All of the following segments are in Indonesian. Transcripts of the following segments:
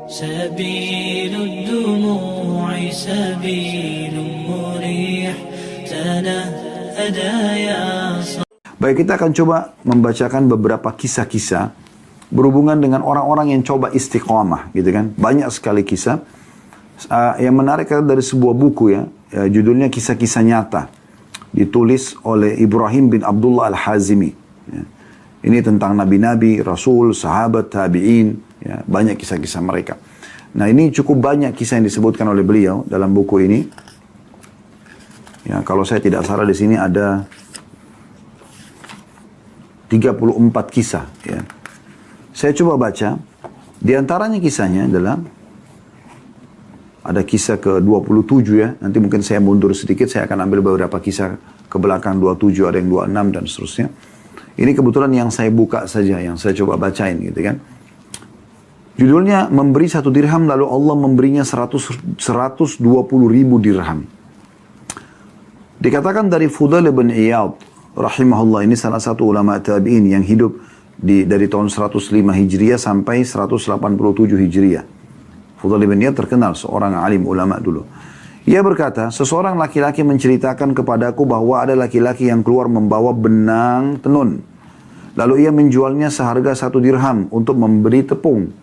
سبيل الدموع سبيل مريح تنهدى يا صاحبي. Baik, kita akan coba membacakan beberapa kisah-kisah berhubungan dengan orang-orang yang coba istiqamah, gitu kan. Banyak sekali kisah. Yang menarik dari sebuah buku ya, judulnya Kisah-Kisah Nyata. Ditulis oleh Ibrahim bin Abdullah Al-Hazimi. Ya. Ini tentang nabi-nabi, rasul, sahabat, tabi'in, ya, banyak kisah-kisah mereka. Nah, ini cukup banyak kisah yang disebutkan oleh beliau dalam buku ini. Ya, kalau saya tidak salah di sini ada 34 kisah. Ya. Saya coba baca. Di antaranya kisahnya adalah ada kisah ke-27 ya. Nanti mungkin saya mundur sedikit, saya akan ambil beberapa kisah ke belakang 27, ada yang 26 dan seterusnya. Ini kebetulan yang saya buka saja, yang saya coba bacain gitu kan. Judulnya, memberi 1 dirham lalu Allah memberinya 120.000 dirham. Dikatakan dari Fudail bin Iyad, rahimahullah, ini salah satu ulama tabi'in yang hidup dari tahun 105 Hijriah sampai 187 Hijriah. Fudail bin Iyad terkenal, seorang alim ulama dulu. Ia berkata, seseorang laki-laki menceritakan kepadaku bahwa ada laki-laki yang keluar membawa benang tenun. Lalu ia menjualnya seharga 1 dirham untuk memberi tepung.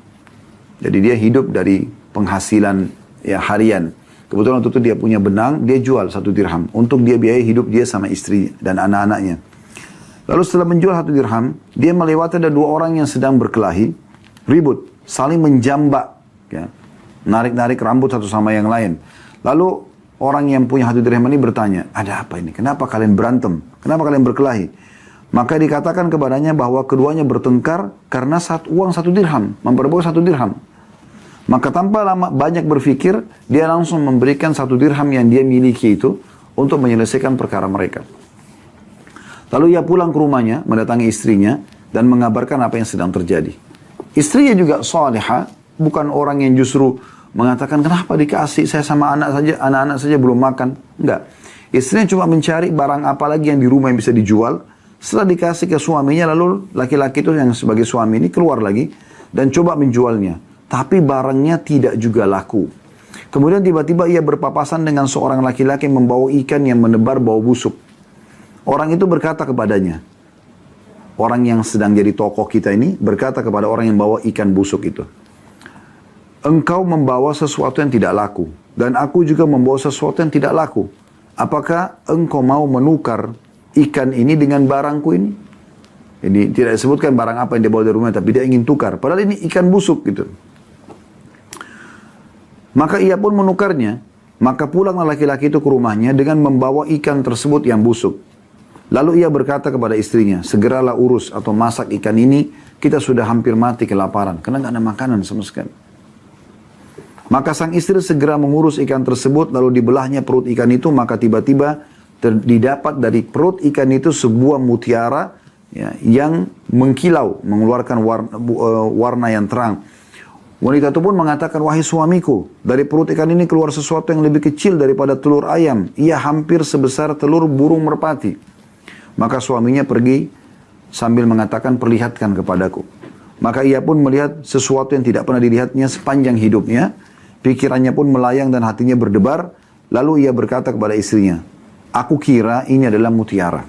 Jadi dia hidup dari penghasilan ya harian. Kebetulan waktu itu dia punya benang, dia jual 1 dirham. Untuk dia biaya hidup dia sama istri dan anak-anaknya. Lalu setelah menjual 1 dirham, dia melewati ada 2 orang yang sedang berkelahi, ribut, saling menjambak, ya, narik-narik rambut satu sama yang lain. Lalu orang yang punya 1 dirham ini bertanya, ada apa ini? Kenapa kalian berantem? Kenapa kalian berkelahi? Maka dikatakan kepadanya bahwa keduanya bertengkar karena uang 1 dirham, memperoleh 1 dirham. Maka tanpa lama banyak berpikir, dia langsung memberikan 1 dirham yang dia miliki itu untuk menyelesaikan perkara mereka. Lalu ia pulang ke rumahnya, mendatangi istrinya dan mengabarkan apa yang sedang terjadi. Istrinya juga salihah, bukan orang yang justru mengatakan, kenapa dikasih, saya sama anak-anak saja belum makan. Enggak. Istrinya cuma mencari barang apa lagi yang di rumah yang bisa dijual. Setelah dikasih ke suaminya, lalu laki-laki itu yang sebagai suami ini keluar lagi dan coba menjualnya. Tapi barangnya tidak juga laku. Kemudian tiba-tiba ia berpapasan dengan seorang laki-laki yang membawa ikan yang menebar bau busuk. Orang itu berkata kepadanya, orang yang sedang jadi tokoh kita ini berkata kepada orang yang bawa ikan busuk itu, engkau membawa sesuatu yang tidak laku, dan aku juga membawa sesuatu yang tidak laku. Apakah engkau mau menukar ikan ini dengan barangku ini? Ini tidak disebutkan barang apa yang dia bawa dari rumah, tapi dia ingin tukar. Padahal ini ikan busuk gitu. Maka ia pun menukarnya. Maka pulanglah laki-laki itu ke rumahnya dengan membawa ikan tersebut yang busuk. Lalu ia berkata kepada istrinya, segeralah urus atau masak ikan ini, kita sudah hampir mati kelaparan. Karena nggak ada makanan sama sekali. Maka sang istri segera mengurus ikan tersebut, lalu dibelahnya perut ikan itu, maka tiba-tiba didapat dari perut ikan itu sebuah mutiara ya, yang mengkilau, mengeluarkan warna yang terang. Wanita itu pun mengatakan, wahai suamiku, dari perut ikan ini keluar sesuatu yang lebih kecil daripada telur ayam. Ia hampir sebesar telur burung merpati. Maka suaminya pergi sambil mengatakan, perlihatkan kepadaku. Maka ia pun melihat sesuatu yang tidak pernah dilihatnya sepanjang hidupnya. Pikirannya pun melayang dan hatinya berdebar. Lalu ia berkata kepada istrinya, aku kira ini adalah mutiara.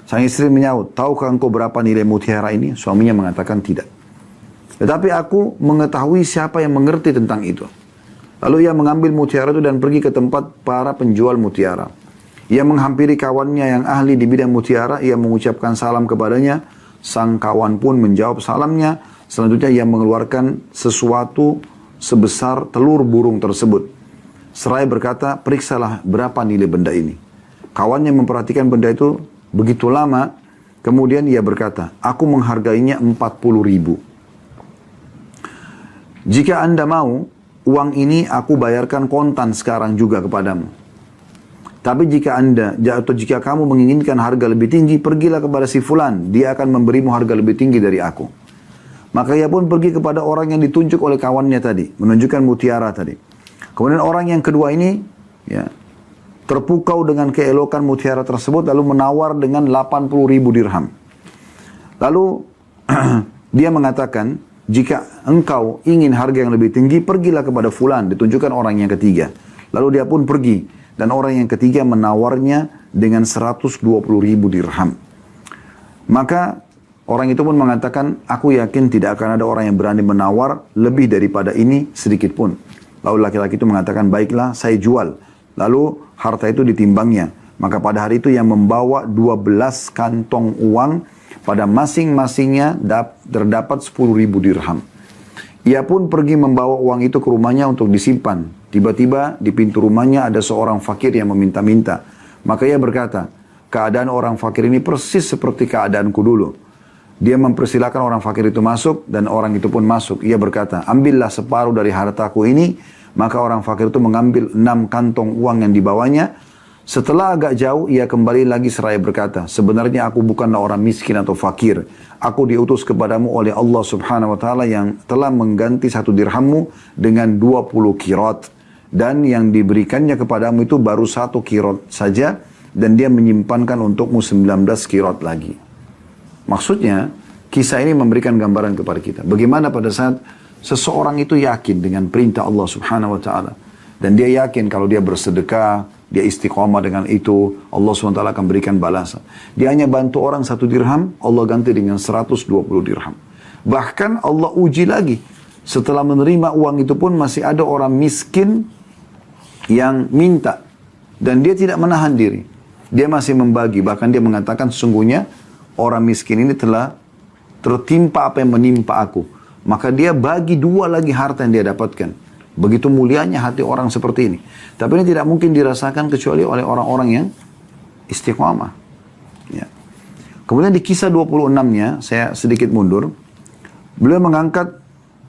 Sang istri menyaut, tahukah engkau berapa nilai mutiara ini? Suaminya mengatakan tidak. Tetapi aku mengetahui siapa yang mengerti tentang itu. Lalu ia mengambil mutiara itu dan pergi ke tempat para penjual mutiara. Ia menghampiri kawannya yang ahli di bidang mutiara. Ia mengucapkan salam kepadanya. Sang kawan pun menjawab salamnya. Selanjutnya ia mengeluarkan sesuatu sebesar telur burung tersebut. Seraya berkata, periksalah berapa nilai benda ini. Kawannya memperhatikan benda itu begitu lama. Kemudian ia berkata, aku menghargainya 40.000. Jika anda mau, uang ini aku bayarkan kontan sekarang juga kepadamu. Tapi jika jika kamu menginginkan harga lebih tinggi, pergilah kepada si fulan. Dia akan memberimu harga lebih tinggi dari aku. Maka ia pun pergi kepada orang yang ditunjuk oleh kawannya tadi, menunjukkan mutiara tadi. Kemudian orang yang kedua ini ya, terpukau dengan keelokan mutiara tersebut, lalu menawar dengan 80.000 dirham. Lalu dia mengatakan, jika engkau ingin harga yang lebih tinggi, pergilah kepada fulan, ditunjukkan orang yang ketiga. Lalu dia pun pergi, dan orang yang ketiga menawarnya dengan 120.000 dirham. Maka orang itu pun mengatakan, aku yakin tidak akan ada orang yang berani menawar lebih daripada ini sedikit pun. Lalu laki-laki itu mengatakan, baiklah saya jual. Lalu harta itu ditimbangnya. Maka pada hari itu yang membawa 12 kantong uang, pada masing-masingnya terdapat 10.000 dirham. Ia pun pergi membawa uang itu ke rumahnya untuk disimpan. Tiba-tiba di pintu rumahnya ada seorang fakir yang meminta-minta. Maka ia berkata, keadaan orang fakir ini persis seperti keadaanku dulu. Dia mempersilahkan orang fakir itu masuk, dan orang itu pun masuk. Ia berkata, ambillah separuh dari hartaku ini. Maka orang fakir itu mengambil 6 kantong uang yang dibawanya. Setelah agak jauh, ia kembali lagi seraya berkata, sebenarnya aku bukanlah orang miskin atau fakir. Aku diutus kepadamu oleh Allah subhanahu wa ta'ala yang telah mengganti 1 dirhammu dengan 20 kirat. Dan yang diberikannya kepadamu itu baru 1 kirat saja. Dan dia menyimpankan untukmu 19 kirat lagi. Maksudnya, kisah ini memberikan gambaran kepada kita. Bagaimana pada saat seseorang itu yakin dengan perintah Allah subhanahu wa ta'ala. Dan dia yakin kalau dia bersedekah, dia istiqamah dengan itu, Allah SWT akan berikan balasan. Dia hanya bantu orang 1 dirham, Allah ganti dengan 120 dirham. Bahkan Allah uji lagi. Setelah menerima uang itu pun masih ada orang miskin yang minta. Dan dia tidak menahan diri. Dia masih membagi. Bahkan dia mengatakan sesungguhnya orang miskin ini telah tertimpa apa yang menimpa aku. Maka dia bagi 2 lagi harta yang dia dapatkan. Begitu mulianya hati orang seperti ini. Tapi ini tidak mungkin dirasakan kecuali oleh orang-orang yang istiqamah. Ya. Kemudian di kisah 26-nya, saya sedikit mundur. Beliau mengangkat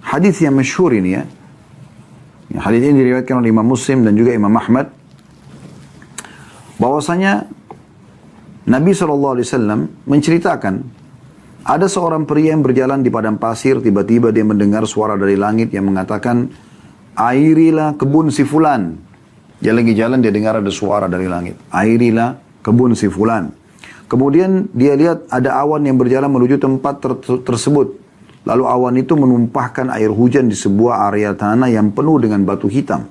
hadis yang masyhur ini ya. Hadis ini diriwayatkan oleh Imam Muslim dan juga Imam Ahmad. Bahwasanya Nabi SAW menceritakan, ada seorang pria yang berjalan di padang pasir, tiba-tiba dia mendengar suara dari langit yang mengatakan, airilah kebun si fulan. Dia lagi jalan, dia dengar ada suara dari langit. Airilah kebun si fulan. Kemudian dia lihat ada awan yang berjalan menuju tempat tersebut. Lalu awan itu menumpahkan air hujan di sebuah area tanah yang penuh dengan batu hitam.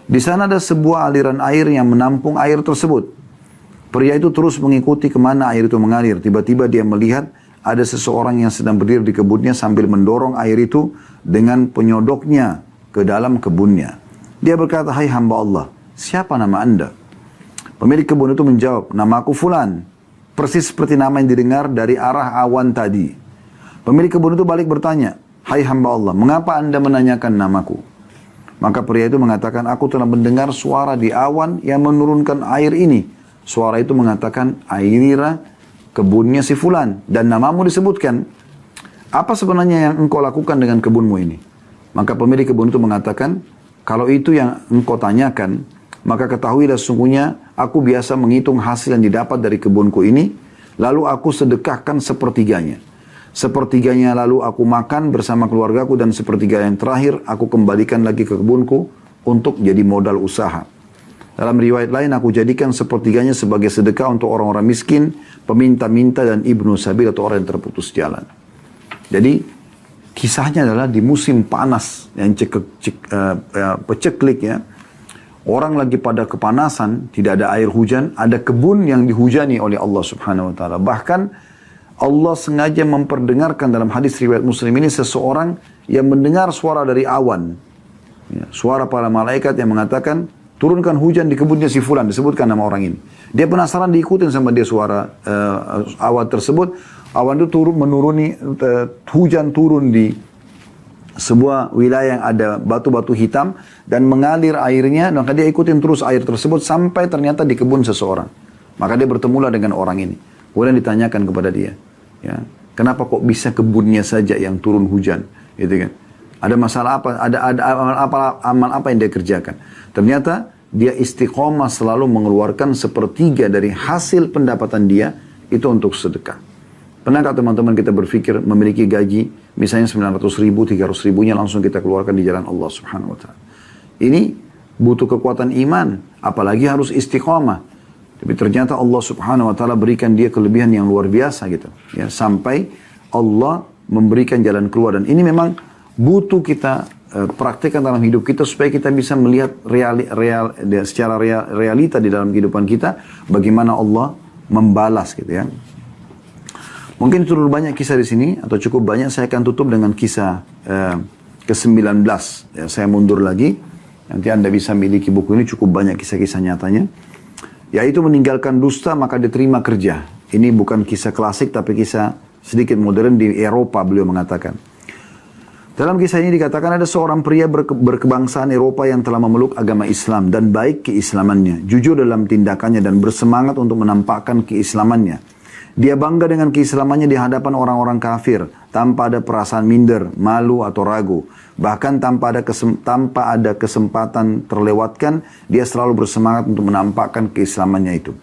Di sana ada sebuah aliran air yang menampung air tersebut. Pria itu terus mengikuti kemana air itu mengalir. Tiba-tiba dia melihat ada seseorang yang sedang berdiri di kebunnya sambil mendorong air itu dengan penyodoknya ke dalam kebunnya. Dia berkata, hai hamba Allah, siapa nama anda? Pemilik kebun itu menjawab, nama aku Fulan. Persis seperti nama yang didengar dari arah awan tadi. Pemilik kebun itu balik bertanya, hai hamba Allah, mengapa anda menanyakan namaku? Maka pria itu mengatakan, aku telah mendengar suara di awan yang menurunkan air ini. Suara itu mengatakan, airira kebunnya si Fulan. Dan namamu disebutkan. Apa sebenarnya yang engkau lakukan dengan kebunmu ini? Maka pemilik kebun itu mengatakan, kalau itu yang engkau tanyakan, maka ketahuilah sesungguhnya aku biasa menghitung hasil yang didapat dari kebunku ini, lalu aku sedekahkan sepertiganya. Sepertiganya lalu aku makan bersama keluargaku, dan sepertiga yang terakhir aku kembalikan lagi ke kebunku untuk jadi modal usaha. Dalam riwayat lain, aku jadikan sepertiganya sebagai sedekah untuk orang-orang miskin, peminta-minta, dan ibnu sabil atau orang yang terputus jalan. Jadi, kisahnya adalah di musim panas yang peceklik ya. Orang lagi pada kepanasan, tidak ada air hujan, ada kebun yang dihujani oleh Allah subhanahu wa ta'ala. Bahkan Allah sengaja memperdengarkan dalam hadis riwayat Muslim ini seseorang yang mendengar suara dari awan. Ya, suara para malaikat yang mengatakan, turunkan hujan di kebunnya si Fulan, disebutkan nama orang ini. Dia penasaran, diikutin sama dia suara awan tersebut. Awan itu hujan turun di sebuah wilayah yang ada batu-batu hitam dan mengalir airnya. Maka dia ikutin terus air tersebut sampai ternyata di kebun seseorang. Maka dia bertemulah dengan orang ini. Kemudian ditanyakan kepada dia, ya, kenapa kok bisa kebunnya saja yang turun hujan, gitu kan? Ada masalah apa? Ada amal apa yang dia kerjakan? Ternyata dia istiqomah selalu mengeluarkan sepertiga dari hasil pendapatan dia itu untuk sedekah. Pernahkah teman-teman kita berpikir memiliki gaji misalnya 900 ribu, 300 ribunya langsung kita keluarkan di jalan Allah subhanahu wa ta'ala. Ini butuh kekuatan iman, apalagi harus istiqomah. Tapi ternyata Allah subhanahu wa ta'ala berikan dia kelebihan yang luar biasa gitu. Ya, sampai Allah memberikan jalan keluar. Dan ini memang butuh kita praktekkan dalam hidup kita supaya kita bisa melihat secara realita di dalam kehidupan kita bagaimana Allah membalas gitu ya. Mungkin terlalu banyak kisah di sini atau cukup banyak, saya akan tutup dengan kisah ke-19. Ya, saya mundur lagi. Nanti Anda bisa miliki buku ini, cukup banyak kisah-kisah nyatanya. Yaitu meninggalkan dusta maka diterima kerja. Ini bukan kisah klasik tapi kisah sedikit modern di Eropa, beliau mengatakan. Dalam kisah ini dikatakan ada seorang pria berkebangsaan Eropa yang telah memeluk agama Islam dan baik keislamannya, jujur dalam tindakannya dan bersemangat untuk menampakkan keislamannya. Dia bangga dengan keislamannya di hadapan orang-orang kafir, tanpa ada perasaan minder, malu atau ragu. Bahkan tanpa ada kesempatan terlewatkan, dia selalu bersemangat untuk menampakkan keislamannya itu.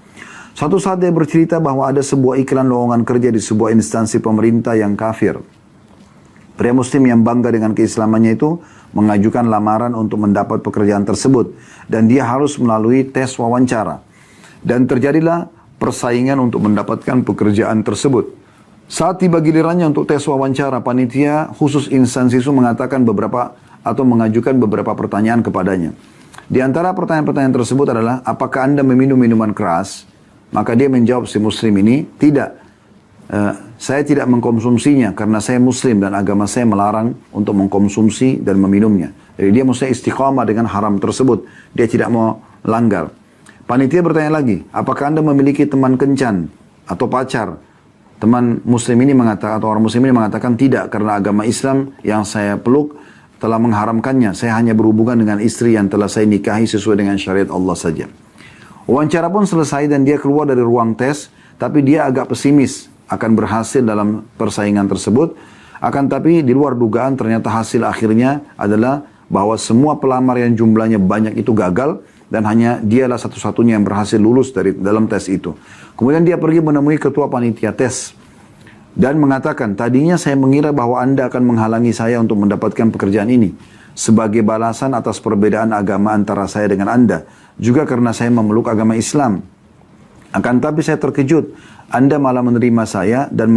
Suatu saat dia bercerita bahwa ada sebuah iklan lowongan kerja di sebuah instansi pemerintah yang kafir. Pria muslim yang bangga dengan keislamannya itu mengajukan lamaran untuk mendapat pekerjaan tersebut. Dan dia harus melalui tes wawancara. Dan terjadilah persaingan untuk mendapatkan pekerjaan tersebut. Saat tiba gilirannya untuk tes wawancara, panitia khusus instansi itu mengatakan mengajukan beberapa pertanyaan kepadanya. Di antara pertanyaan-pertanyaan tersebut adalah, apakah Anda meminum minuman keras? Maka dia menjawab, si muslim ini, tidak. Saya tidak mengkonsumsinya karena saya muslim dan agama saya melarang untuk mengkonsumsi dan meminumnya. Jadi dia mesti istiqamah dengan haram tersebut. Dia tidak mau langgar. Panitia bertanya lagi, apakah Anda memiliki teman kencan atau pacar? Teman muslim ini mengatakan, atau orang muslim ini mengatakan tidak, karena agama Islam yang saya peluk telah mengharamkannya. Saya hanya berhubungan dengan istri yang telah saya nikahi sesuai dengan syariat Allah saja. Wawancara pun selesai dan dia keluar dari ruang tes, tapi dia agak pesimis akan berhasil dalam persaingan tersebut. Akan tapi di luar dugaan ternyata hasil akhirnya adalah bahwa semua pelamar yang jumlahnya banyak itu gagal, dan hanya dialah satu-satunya yang berhasil lulus dari dalam tes itu. Kemudian dia pergi menemui ketua panitia tes dan mengatakan, tadinya saya mengira bahwa Anda akan menghalangi saya untuk mendapatkan pekerjaan ini sebagai balasan atas perbedaan agama antara saya dengan Anda, juga karena saya memeluk agama Islam. Akan tapi saya terkejut, Anda malah menerima saya dan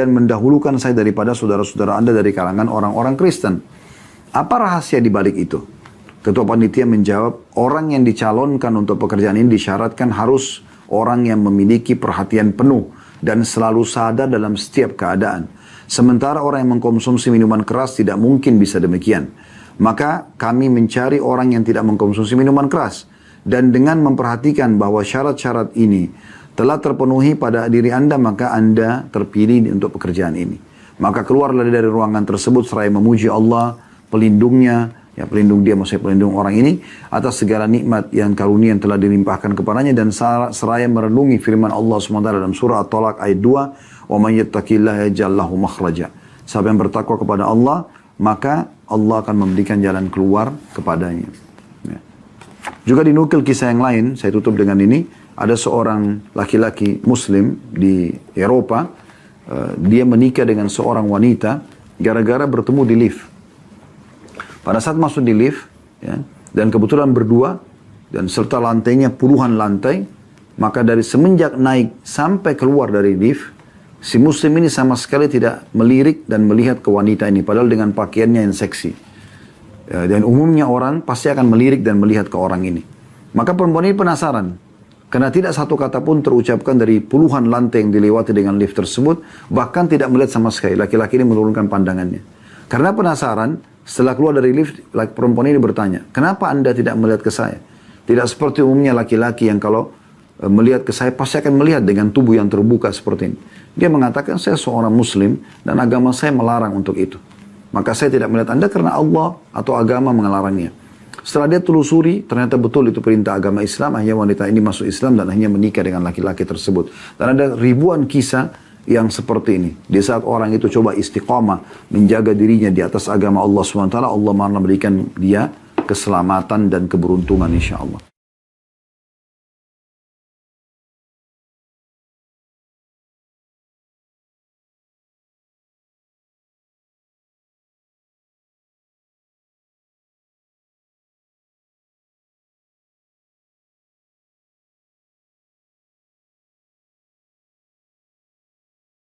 mendahulukan saya daripada saudara-saudara Anda dari kalangan orang-orang Kristen. Apa rahasia di balik itu? Ketua panitia menjawab, orang yang dicalonkan untuk pekerjaan ini disyaratkan harus orang yang memiliki perhatian penuh dan selalu sadar dalam setiap keadaan. Sementara orang yang mengkonsumsi minuman keras tidak mungkin bisa demikian. Maka kami mencari orang yang tidak mengkonsumsi minuman keras. Dan dengan memperhatikan bahwa syarat-syarat ini telah terpenuhi pada diri Anda, maka Anda terpilih untuk pekerjaan ini. Maka keluarlah dari ruangan tersebut seraya memuji Allah, pelindungnya, ya pelindung dia, maksudnya pelindung orang ini atas segala nikmat yang karunia yang telah dilimpahkan kepadanya, dan seraya merenungi firman Allah SWT dalam surah At-Talaq ayat 2, wa man yattaqillaha yaj'al lahu makhraja. Siapa yang bertakwa kepada Allah, maka Allah akan memberikan jalan keluar kepadanya. Ya. Juga dinukil kisah yang lain, saya tutup dengan ini, ada seorang laki-laki muslim di Eropa, dia menikah dengan seorang wanita gara-gara bertemu di lift. Pada saat masuk di lift, ya, dan kebetulan berdua, dan serta lantainya puluhan lantai, maka dari semenjak naik sampai keluar dari lift, si muslim ini sama sekali tidak melirik dan melihat ke wanita ini, padahal dengan pakaiannya yang seksi. Ya, dan umumnya orang pasti akan melirik dan melihat ke orang ini. Maka perempuan ini penasaran, karena tidak satu kata pun terucapkan dari puluhan lantai yang dilewati dengan lift tersebut, bahkan tidak melihat sama sekali. Laki-laki ini menurunkan pandangannya. Karena penasaran, setelah keluar dari lift, perempuan ini bertanya, kenapa Anda tidak melihat ke saya? Tidak seperti umumnya laki-laki yang kalau melihat ke saya, pasti akan melihat dengan tubuh yang terbuka seperti ini. Dia mengatakan, saya seorang muslim dan agama saya melarang untuk itu. Maka saya tidak melihat Anda karena Allah atau agama melarangnya. Setelah dia telusuri, ternyata betul itu perintah agama Islam, akhirnya wanita ini masuk Islam dan akhirnya menikah dengan laki-laki tersebut. Dan ada ribuan kisah yang seperti ini. Di saat orang itu coba istiqamah, menjaga dirinya di atas agama Allah SWT, Allah malah memberikan dia keselamatan dan keberuntungan insya Allah.